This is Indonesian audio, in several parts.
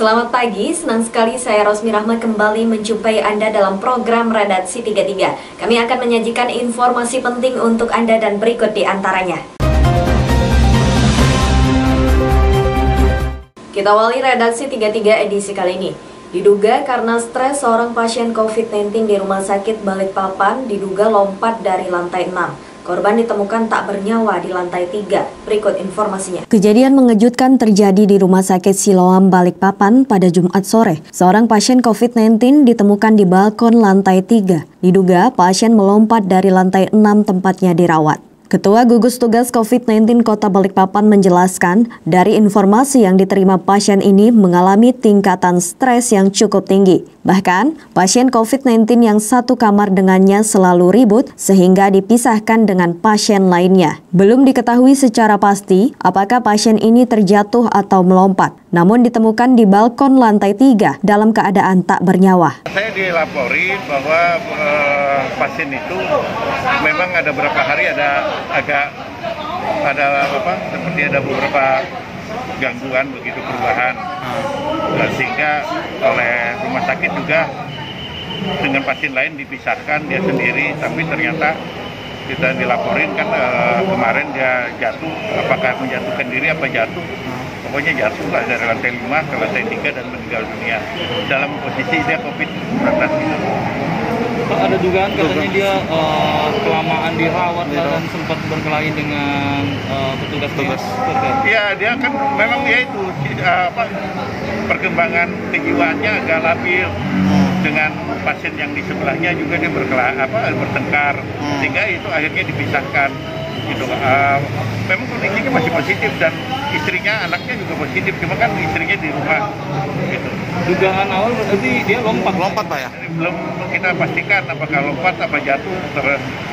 Selamat pagi, senang sekali saya Rosmi Rahma kembali menjumpai Anda dalam program Redaksi 33. Kami akan menyajikan informasi penting untuk Anda dan berikut di antaranya. Kita awali Redaksi 33 edisi kali ini. Diduga karena stres seorang pasien COVID-19 di Rumah Sakit Balikpapan diduga lompat dari lantai 6. Korban ditemukan tak bernyawa di lantai 3. Berikut informasinya. Kejadian mengejutkan terjadi di Rumah Sakit Siloam Balikpapan pada Jumat sore. Seorang pasien COVID-19 ditemukan di balkon lantai 3. Diduga pasien melompat dari lantai 6 tempatnya dirawat. Ketua Gugus Tugas COVID-19 Kota Balikpapan menjelaskan, dari informasi yang diterima pasien ini mengalami tingkatan stres yang cukup tinggi. Bahkan, pasien COVID-19 yang satu kamar dengannya selalu ribut sehingga dipisahkan dengan pasien lainnya. Belum diketahui secara pasti apakah pasien ini terjatuh atau melompat, namun ditemukan di balkon lantai 3 dalam keadaan tak bernyawa. Saya dilapori bahwa pasien itu memang ada beberapa hari seperti ada beberapa gangguan begitu perubahan, sehingga oleh rumah sakit juga dengan pasien lain dipisahkan, dia sendiri, tapi ternyata kita dilaporin kan kemarin dia jatuh, apakah menjatuhkan diri apa jatuh, pokoknya jatuh lah dari lantai 5 ke lantai 3 dan meninggal dunia dalam posisi dia COVID-19 gitu. Ada dugaan katanya dia kelamaan dirawat dan sempat berkelahi dengan petugas. Iya, dia kan memang dia itu perkembangan kejiwaannya agak labil. Dengan pasien yang di sebelahnya juga dia bertengkar, sehingga itu akhirnya dipisahkan. Gitu. Memang kondisinya masih positif dan istrinya, anaknya juga positif, cuma kan istrinya di rumah. Gitu. Dugaan awal berarti dia lompat Pak ya? Belum kita pastikan apakah lompat apa jatuh,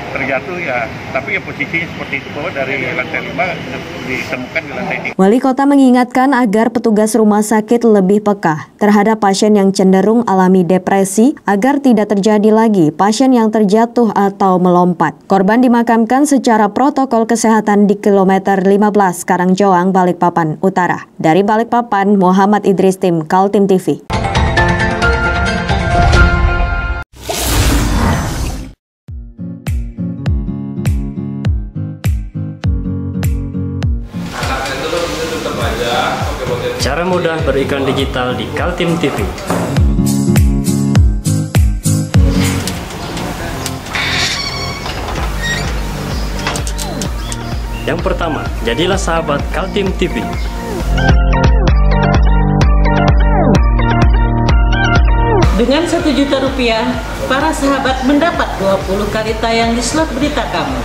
terjatuh ya, tapi ya posisinya seperti itu bahwa dari lantai 5 ditemukan di lantai 3. Wali Kota mengingatkan agar petugas rumah sakit lebih peka terhadap pasien yang cenderung alami depresi agar tidak terjadi lagi pasien yang terjatuh atau melompat. Korban dimakamkan secara protokol kesehatan di kilometer 15 Karangjoang, Balikpapan Utara. Dari Balikpapan, Muhammad Idris, tim Kaltim TV. Cara mudah beriklan digital di Kaltim TV. Yang pertama, jadilah sahabat Kaltim TV. Dengan Rp1 juta, para sahabat mendapat 20 kali tayang di slot berita kamu.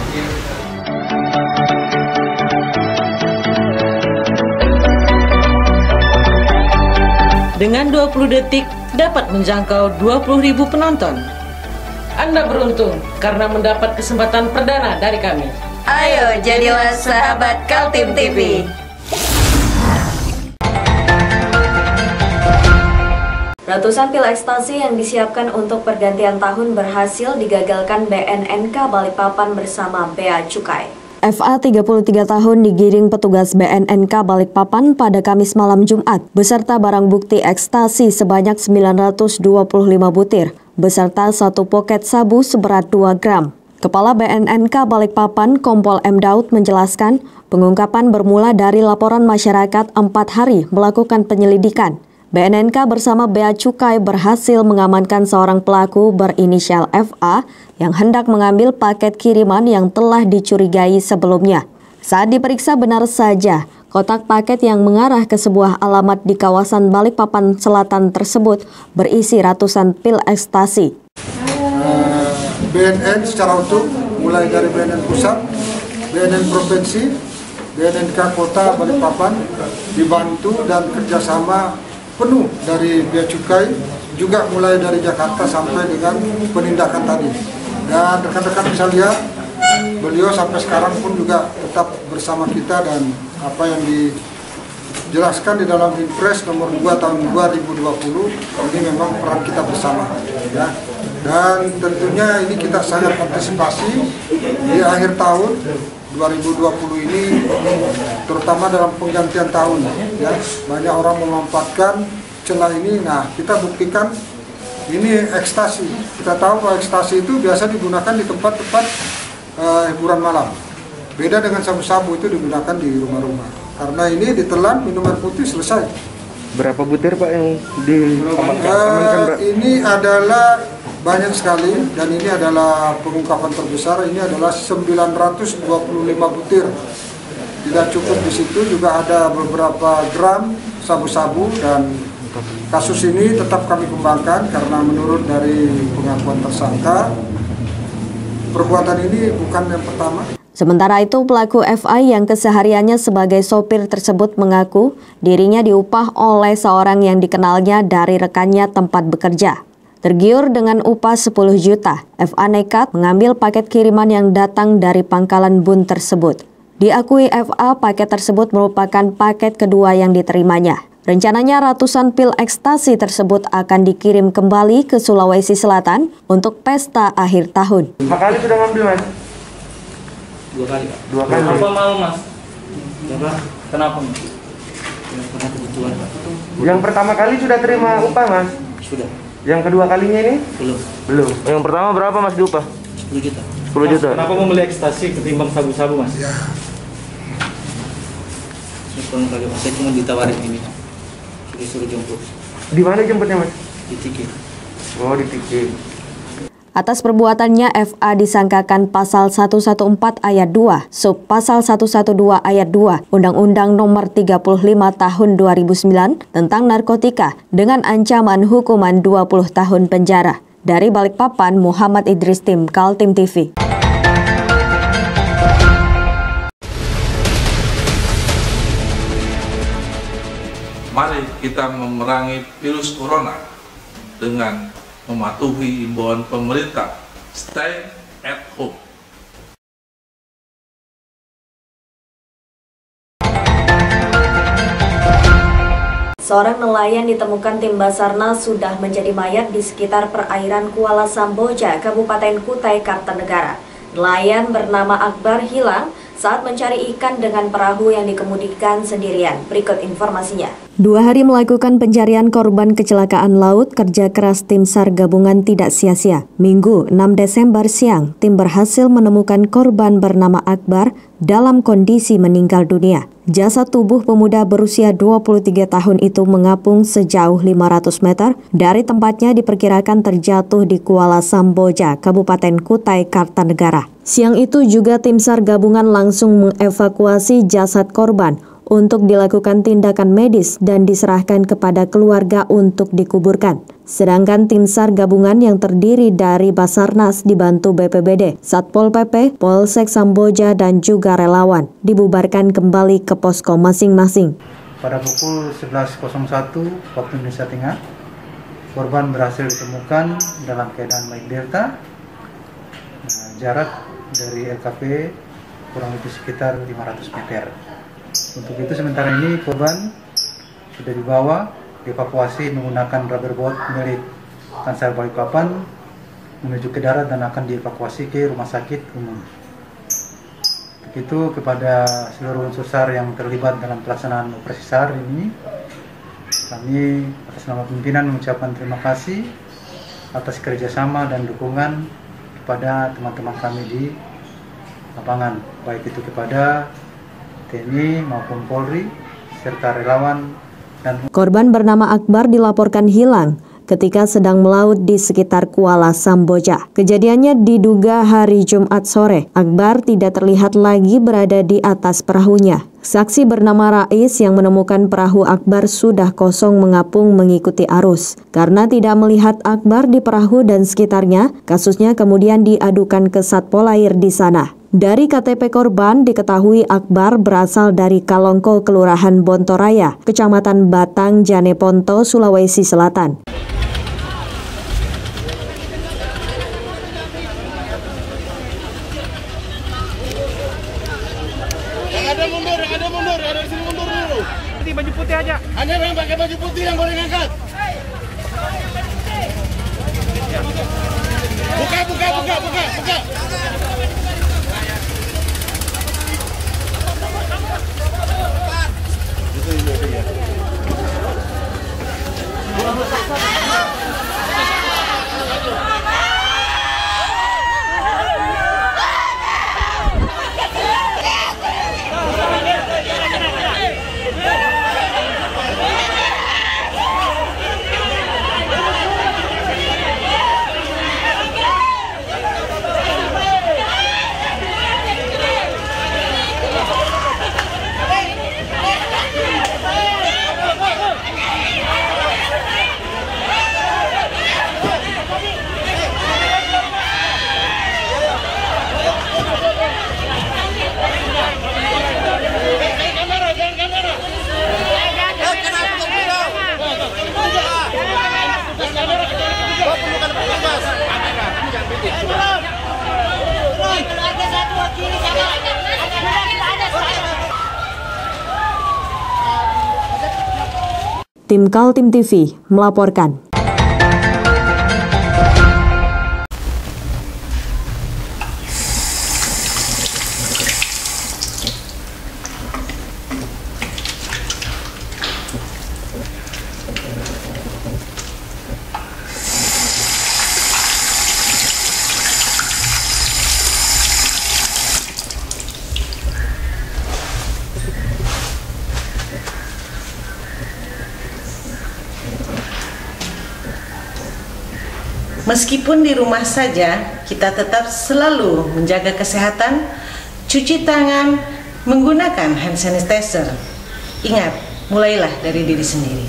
Dengan 20 detik dapat menjangkau 20.000 penonton. Anda beruntung karena mendapat kesempatan perdana dari kami. Ayo jadilah sahabat Kaltim TV. Ratusan pil ekstasi yang disiapkan untuk pergantian tahun berhasil digagalkan BNNK Balikpapan bersama Bea Cukai. FA 33 tahun digiring petugas BNNK Balikpapan pada Kamis malam Jumat beserta barang bukti ekstasi sebanyak 925 butir beserta 1 poket sabu seberat 2 gram. Kepala BNNK Balikpapan Kompol M. Daud menjelaskan pengungkapan bermula dari laporan masyarakat 4 hari melakukan penyelidikan. BNNK bersama Bea Cukai berhasil mengamankan seorang pelaku berinisial FA yang hendak mengambil paket kiriman yang telah dicurigai sebelumnya. Saat diperiksa benar saja, kotak paket yang mengarah ke sebuah alamat di kawasan Balikpapan Selatan tersebut berisi ratusan pil ekstasi. BNN secara utuh, mulai dari BNN Pusat, BNN Provinsi, BNNK Kota Balikpapan, dibantu dan kerjasama penuh dari Bea Cukai, juga mulai dari Jakarta sampai dengan penindakan tadi. Dan rekan-rekan bisa lihat, beliau sampai sekarang pun juga tetap bersama kita, dan apa yang dijelaskan di dalam Impres nomor 2 tahun 2020 ini memang peran kita bersama. Ya. Dan tentunya ini kita sangat antisipasi di akhir tahun 2020 ini, terutama dalam penggantian tahun, ya, banyak orang memanfaatkan celah ini. Nah, kita buktikan ini ekstasi. Kita tahu bahwa ekstasi itu biasa digunakan di tempat-tempat hiburan malam. Beda dengan sabu-sabu, itu digunakan di rumah-rumah. Karena ini ditelan, minum air putih, selesai. Berapa butir Pak yang diamankan? Ini adalah banyak sekali, dan ini adalah pengungkapan terbesar. Ini adalah 925 butir. Tidak cukup di situ, juga ada beberapa gram sabu-sabu, dan kasus ini tetap kami kembangkan karena menurut dari pengakuan tersangka, perbuatan ini bukan yang pertama. Sementara itu, pelaku FA yang kesehariannya sebagai sopir tersebut mengaku dirinya diupah oleh seorang yang dikenalnya dari rekannya tempat bekerja. Tergiur dengan upah 10 juta, FA nekat mengambil paket kiriman yang datang dari pangkalan bun tersebut. Diakui FA, paket tersebut merupakan paket kedua yang diterimanya. Rencananya ratusan pil ekstasi tersebut akan dikirim kembali ke Sulawesi Selatan untuk pesta akhir tahun. Berapa kali sudah ngambil, Mas? 2 kali, Pak. 2 kali. Apa mau, Mas? Kenapa, Mas? Karena kebutuhan, Pak. Yang pertama kali sudah terima upah, Mas? Sudah. Yang kedua kalinya ini? Belum. Yang pertama berapa, Mas, diupah? 10 juta. 10 juta. Kenapa membeli ekstasi ketimbang sabu-sabu, Mas? Saya cuma ditawarin ini. Disuruh jemput. Di mana jemputnya, Mas? Di Tiki. Oh, di Tiki. Atas perbuatannya, FA disangkakan pasal 114 ayat 2, sub pasal 112 ayat 2, Undang-Undang Nomor 35 Tahun 2009 tentang narkotika dengan ancaman hukuman 20 tahun penjara. Dari Balikpapan, Muhammad Idris, tim Kaltim TV. Mari kita memerangi virus corona dengan mematuhi imbauan pemerintah, stay at home. Seorang nelayan ditemukan tim Basarnas sudah menjadi mayat di sekitar perairan Kuala Samboja, Kabupaten Kutai Kartanegara. Nelayan bernama Akbar hilang saat mencari ikan dengan perahu yang dikemudikan sendirian. Berikut informasinya. 2 hari melakukan pencarian korban kecelakaan laut, kerja keras tim SAR gabungan tidak sia-sia. Minggu 6 Desember siang, tim berhasil menemukan korban bernama Akbar dalam kondisi meninggal dunia. Jasad tubuh pemuda berusia 23 tahun itu mengapung sejauh 500 meter dari tempatnya diperkirakan terjatuh di Kuala Samboja, Kabupaten Kutai Kartanegara. Siang itu juga tim SAR gabungan langsung mengevakuasi jasad korban untuk dilakukan tindakan medis dan diserahkan kepada keluarga untuk dikuburkan. Sedangkan tim SAR gabungan yang terdiri dari Basarnas dibantu BPBD, Satpol PP, Polsek Samboja dan juga relawan dibubarkan kembali ke posko masing-masing. Pada pukul 11.01 waktu Indonesia Tengah, korban berhasil ditemukan dalam keadaan baik delta. Jarak dari LKP kurang lebih sekitar 500 meter. Untuk itu sementara ini korban sudah dibawa dievakuasi menggunakan rubber boat milik Kansar Balikpapan menuju ke darat dan akan dievakuasi ke rumah sakit umum. Begitu kepada seluruh unsur SAR yang terlibat dalam pelaksanaan operasi SAR ini, kami atas nama pimpinan mengucapkan terima kasih atas kerjasama dan dukungan kepada teman-teman kami di lapangan, baik itu kepada TNI maupun Polri, serta relawan dan... Korban bernama Akbar dilaporkan hilang ketika sedang melaut di sekitar Kuala Samboja. Kejadiannya diduga hari Jumat sore. Akbar tidak terlihat lagi berada di atas perahunya. Saksi bernama Rais yang menemukan perahu Akbar sudah kosong mengapung mengikuti arus. Karena tidak melihat Akbar di perahu dan sekitarnya, kasusnya kemudian diadukan ke Satpol Air di sana. Dari KTP korban diketahui Akbar berasal dari Kalongko, Kelurahan Bontoraya, Kecamatan Batang, Janeponto, Sulawesi Selatan. Ada di sini mundur dulu. Ini baju putih aja. Ada yang pakai baju putih yang boleh ngangkat. Buka. Tim Kaltim TV melaporkan. Meskipun di rumah saja, kita tetap selalu menjaga kesehatan, cuci tangan, menggunakan hand sanitizer. Ingat, mulailah dari diri sendiri.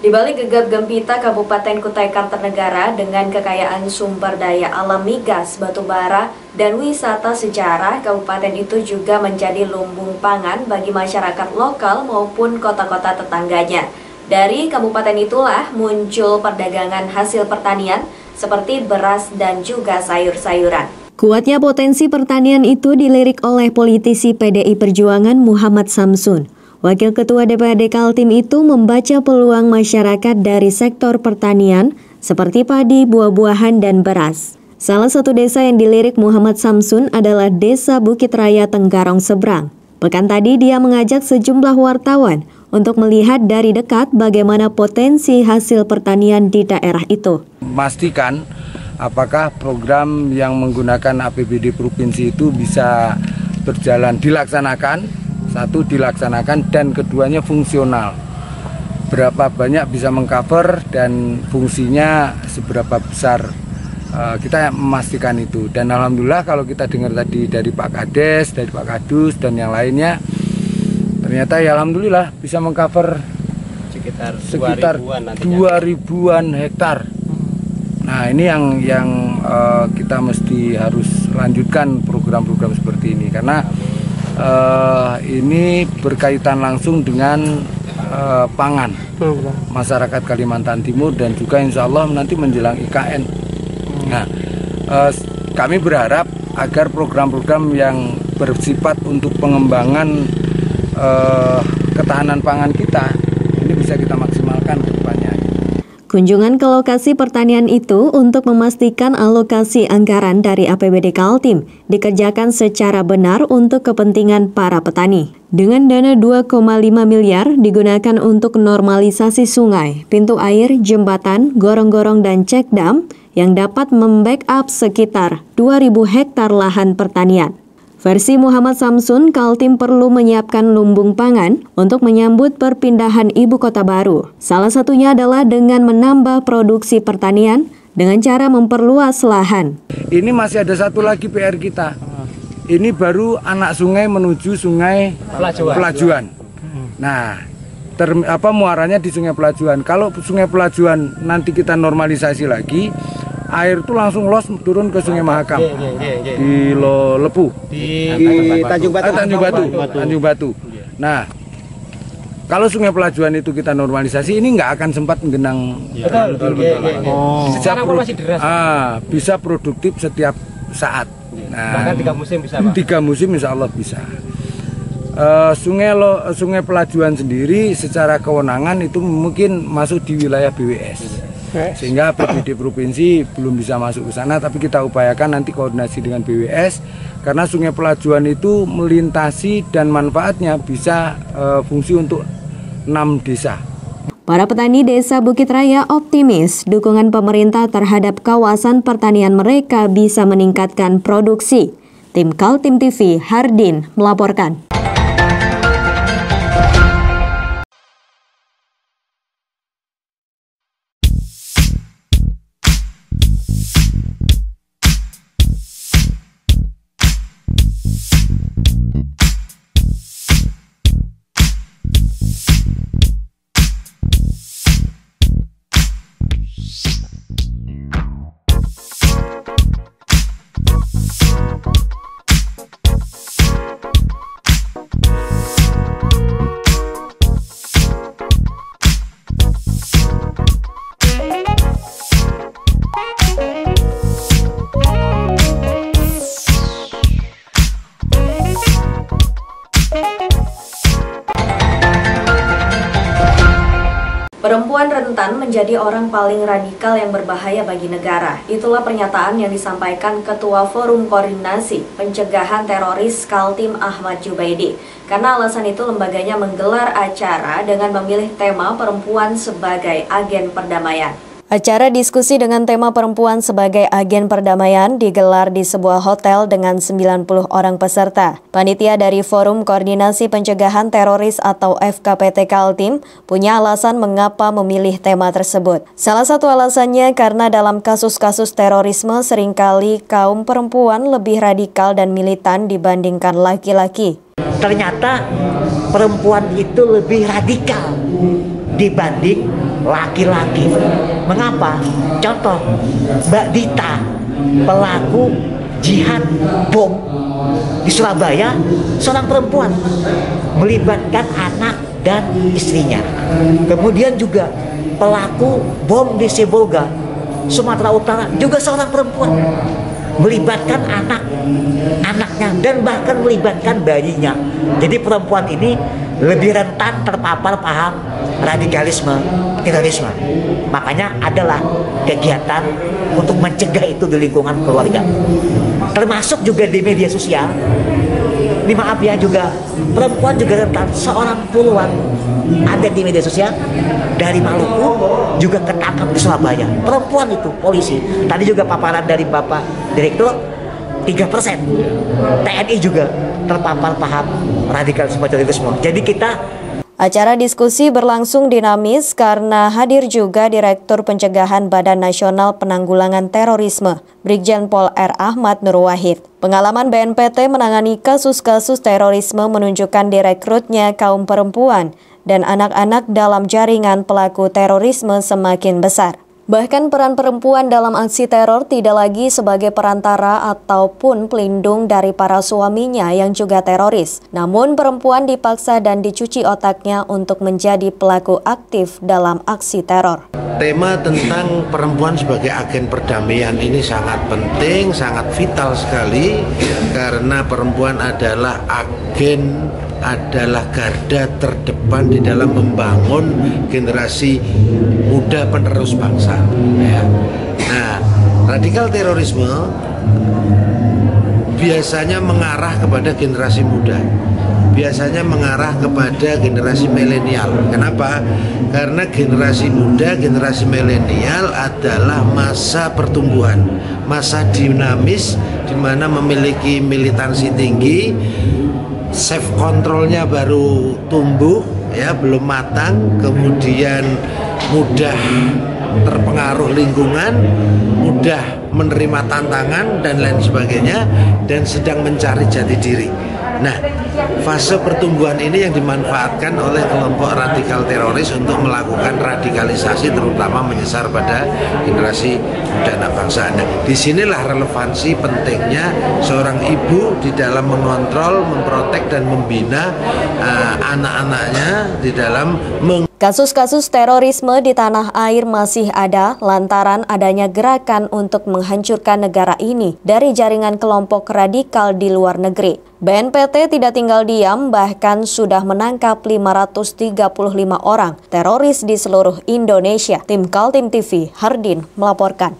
Di balik gegap gempita Kabupaten Kutai Kartanegara dengan kekayaan sumber daya alam migas, batu bara, dan wisata sejarah, kabupaten itu juga menjadi lumbung pangan bagi masyarakat lokal maupun kota-kota tetangganya. Dari kabupaten itulah muncul perdagangan hasil pertanian seperti beras dan juga sayur-sayuran. Kuatnya potensi pertanian itu dilirik oleh politisi PDI Perjuangan Muhammad Samsun. Wakil Ketua DPRD Kaltim itu membaca peluang masyarakat dari sektor pertanian seperti padi, buah-buahan, dan beras. Salah satu desa yang dilirik Muhammad Samsun adalah Desa Bukit Raya Tenggarong Seberang. Pekan tadi dia mengajak sejumlah wartawan untuk melihat dari dekat bagaimana potensi hasil pertanian di daerah itu. Memastikan apakah program yang menggunakan APBD provinsi itu bisa berjalan, dilaksanakan, satu dilaksanakan dan keduanya fungsional. Berapa banyak bisa mengcover dan fungsinya seberapa besar, kita memastikan itu. Dan alhamdulillah kalau kita dengar tadi dari Pak Kades, dari Pak Kadus dan yang lainnya, ternyata ya alhamdulillah bisa mengcover sekitar 2.000-an hektar. Nah ini yang kita mesti harus lanjutkan program-program seperti ini karena ini berkaitan langsung dengan pangan masyarakat Kalimantan Timur dan juga insya Allah nanti menjelang IKN. Nah kami berharap agar program-program yang bersifat untuk pengembangan ketahanan pangan kita ini bisa kita maksimalkan ke depannya. Kunjungan ke lokasi pertanian itu untuk memastikan alokasi anggaran dari APBD Kaltim dikerjakan secara benar untuk kepentingan para petani. Dengan dana 2,5 miliar digunakan untuk normalisasi sungai, pintu air, jembatan, gorong-gorong, dan cek dam yang dapat membackup sekitar 2.000 hektar lahan pertanian. Versi Muhammad Samsun, Kaltim perlu menyiapkan lumbung pangan untuk menyambut perpindahan ibu kota baru. Salah satunya adalah dengan menambah produksi pertanian dengan cara memperluas lahan. Ini masih ada satu lagi PR kita. Ini baru anak sungai menuju sungai Pelajuan. Nah, muaranya di sungai Pelajuan. Kalau sungai Pelajuan nanti kita normalisasi lagi, air itu langsung los turun ke Sungai Mahakam di Lepu, di Tanjung Batu. Nah, kalau Sungai Pelajuan itu kita normalisasi, ini nggak akan sempat menggenang. Bisa produktif setiap saat. Nah, bahkan 3 musim bisa, Pak? 3 musim insya Allah bisa. Sungai Pelajuan sendiri secara kewenangan itu mungkin masuk di wilayah BWS. Sehingga APBD provinsi belum bisa masuk ke sana, tapi kita upayakan nanti koordinasi dengan BWS karena Sungai Pelajuan itu melintasi dan manfaatnya bisa fungsi untuk 6 desa. Para petani Desa Bukit Raya optimis dukungan pemerintah terhadap kawasan pertanian mereka bisa meningkatkan produksi. Tim Kaltim TV, Hardin melaporkan. Perempuan rentan menjadi orang paling radikal yang berbahaya bagi negara. Itulah pernyataan yang disampaikan Ketua Forum Koordinasi Pencegahan Teroris Kaltim Ahmad Jubaidi. Karena alasan itu lembaganya menggelar acara dengan memilih tema perempuan sebagai agen perdamaian. Acara diskusi dengan tema perempuan sebagai agen perdamaian digelar di sebuah hotel dengan 90 orang peserta. Panitia dari Forum Koordinasi Pencegahan Teroris atau FKPT Kaltim punya alasan mengapa memilih tema tersebut. Salah satu alasannya karena dalam kasus-kasus terorisme seringkali kaum perempuan lebih radikal dan militan dibandingkan laki-laki. Ternyata perempuan itu lebih radikal dibanding laki-laki. Mengapa? Contoh, Mbak Dita, pelaku jihad bom di Surabaya, seorang perempuan melibatkan anak dan istrinya. Kemudian juga pelaku bom di Sibolga, Sumatera Utara, juga seorang perempuan melibatkan anaknya dan bahkan melibatkan bayinya. Jadi perempuan ini lebih rentan terpapar paham radikalisme, terorisme. Makanya adalah kegiatan untuk mencegah itu di lingkungan keluarga. Termasuk juga di media sosial. Ini maaf ya, juga perempuan juga rentan. Seorang puluhan ada di media sosial dari Maluku juga ketangkap di Surabaya. Perempuan itu polisi. Tadi juga paparan dari Bapak Direktur 3%. TNI juga terpapar paham radikalisme terorisme. Jadi Acara diskusi berlangsung dinamis karena hadir juga Direktur Pencegahan Badan Nasional Penanggulangan Terorisme, Brigjen Pol R. Ahmad Nur Wahid. Pengalaman BNPT menangani kasus-kasus terorisme menunjukkan direkrutnya kaum perempuan dan anak-anak dalam jaringan pelaku terorisme semakin besar. Bahkan peran perempuan dalam aksi teror tidak lagi sebagai perantara ataupun pelindung dari para suaminya yang juga teroris. Namun perempuan dipaksa dan dicuci otaknya untuk menjadi pelaku aktif dalam aksi teror. Tema tentang perempuan sebagai agen perdamaian ini sangat penting, sangat vital sekali karena perempuan adalah garda terdepan di dalam membangun generasi muda penerus bangsa. Ya. Nah, radikal terorisme biasanya mengarah kepada generasi muda, biasanya mengarah kepada generasi milenial. Kenapa? Karena generasi muda, generasi milenial adalah masa pertumbuhan, masa dinamis di mana memiliki militansi tinggi, self controlnya baru tumbuh, ya belum matang, kemudian mudah terpengaruh lingkungan, mudah menerima tantangan dan lain sebagainya, dan sedang mencari jati diri. Nah, fase pertumbuhan ini yang dimanfaatkan oleh kelompok radikal teroris untuk melakukan radikalisasi, terutama menyasar pada generasi muda anak bangsa. Nah, disinilah relevansi pentingnya seorang ibu di dalam mengontrol, memprotek dan membina anak-anaknya di dalam Kasus-kasus terorisme di tanah air masih ada lantaran adanya gerakan untuk menghancurkan negara ini dari jaringan kelompok radikal di luar negeri. BNPT tidak tinggal diam, bahkan sudah menangkap 535 orang teroris di seluruh Indonesia. Tim Kaltim TV, Hardin melaporkan.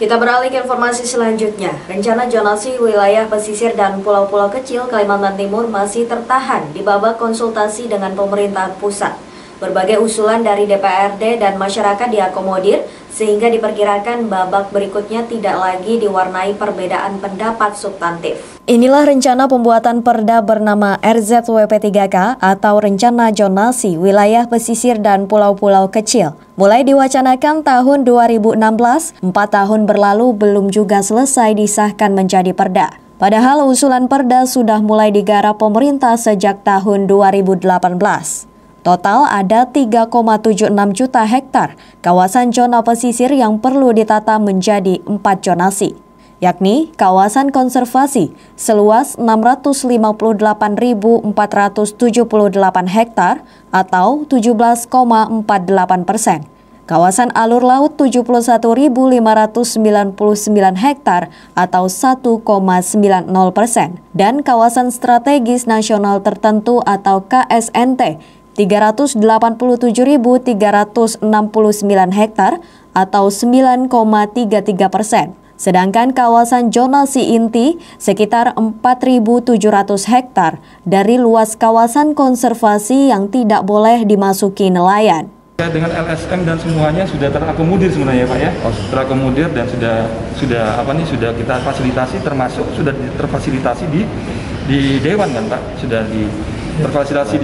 Kita beralih ke informasi selanjutnya. Rencana zonasi wilayah pesisir dan pulau-pulau kecil Kalimantan Timur masih tertahan di babak konsultasi dengan pemerintahan pusat. Berbagai usulan dari DPRD dan masyarakat diakomodir sehingga diperkirakan babak berikutnya tidak lagi diwarnai perbedaan pendapat substantif. Inilah rencana pembuatan perda bernama RZWP3K atau Rencana Zonasi Wilayah Pesisir dan Pulau-Pulau Kecil. Mulai diwacanakan tahun 2016, 4 tahun berlalu belum juga selesai disahkan menjadi perda. Padahal usulan perda sudah mulai digarap pemerintah sejak tahun 2018. Total ada 3,76 juta hektar kawasan zona pesisir yang perlu ditata menjadi 4 zonasi. yakni kawasan konservasi seluas 658.478 hektar atau 17,48%. Kawasan alur laut 71.599 hektar atau 1,90%. Dan kawasan strategis nasional tertentu atau KSNT 387.369 hektar atau 9,33%. Sedangkan kawasan zonasi inti sekitar 4.700 hektar dari luas kawasan konservasi yang tidak boleh dimasuki nelayan. Dengan LSM dan semuanya sudah terakomodir sebenarnya Pak ya, terakomodir dan sudah kita fasilitasi, termasuk sudah terfasilitasi di Dewan kan Pak, sudah terfasilitasi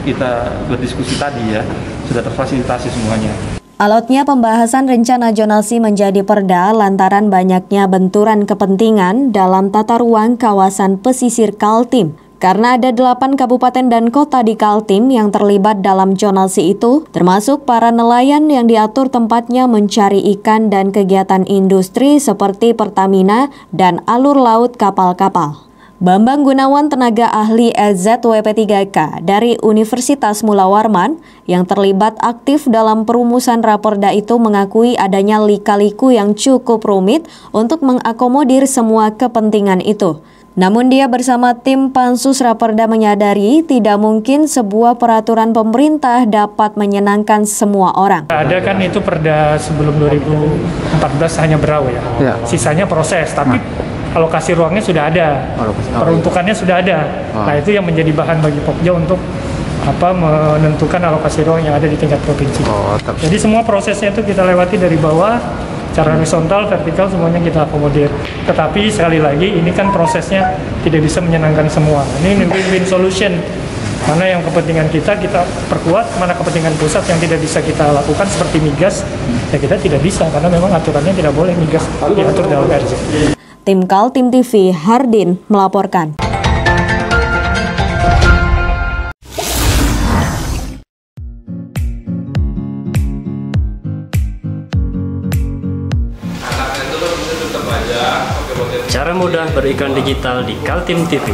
kita berdiskusi tadi ya, sudah terfasilitasi semuanya. Alotnya pembahasan rencana zonasi menjadi perda lantaran banyaknya benturan kepentingan dalam tata ruang kawasan pesisir Kaltim. Karena ada 8 kabupaten dan kota di Kaltim yang terlibat dalam zonasi itu, termasuk para nelayan yang diatur tempatnya mencari ikan dan kegiatan industri seperti Pertamina dan alur laut kapal-kapal. Bambang Gunawan, tenaga ahli EZWP3K dari Universitas Mula Warman yang terlibat aktif dalam perumusan raperda itu mengakui adanya lika-liku yang cukup rumit untuk mengakomodir semua kepentingan itu. Namun dia bersama tim Pansus Raperda menyadari tidak mungkin sebuah peraturan pemerintah dapat menyenangkan semua orang. Ada kan itu perda sebelum 2014 hanya berau ya. Sisanya proses, tapi alokasi ruangnya sudah ada, peruntukannya sudah ada. Nah itu yang menjadi bahan bagi Pokja untuk menentukan alokasi ruang yang ada di tingkat provinsi. Jadi semua prosesnya itu kita lewati dari bawah, secara horizontal, vertikal semuanya kita akomodir. Tetapi sekali lagi ini kan prosesnya tidak bisa menyenangkan semua. Ini win-win solution. Mana yang kepentingan kita perkuat, mana kepentingan pusat yang tidak bisa kita lakukan seperti migas, ya kita tidak bisa karena memang aturannya tidak boleh migas diatur dalam RJ. Tim Kaltim TV, Hardin melaporkan. Cara mudah beriklan digital di Kaltim TV.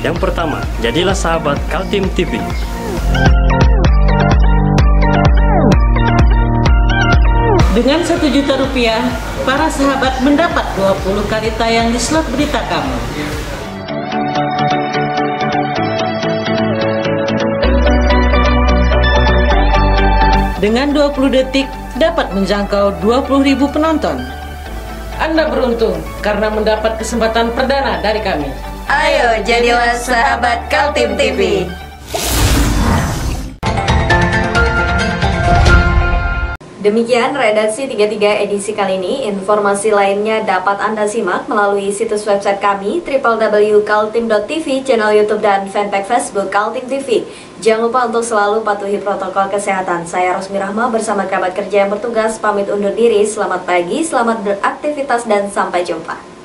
Yang pertama, jadilah sahabat Kaltim TV. Dengan Rp1 juta, para sahabat mendapat 20 kali tayang di slot berita kamu. Dengan 20 detik dapat menjangkau 20.000 penonton. Anda beruntung karena mendapat kesempatan perdana dari kami. Ayo jadilah sahabat Kaltim TV. Demikian redaksi 33 edisi kali ini. Informasi lainnya dapat Anda simak melalui situs website kami www.kaltim.tv, channel YouTube dan fanpage Facebook Kaltim TV. Jangan lupa untuk selalu patuhi protokol kesehatan. Saya Rosmi Rahma bersama kerabat kerja yang bertugas pamit undur diri. Selamat pagi, selamat beraktivitas dan sampai jumpa.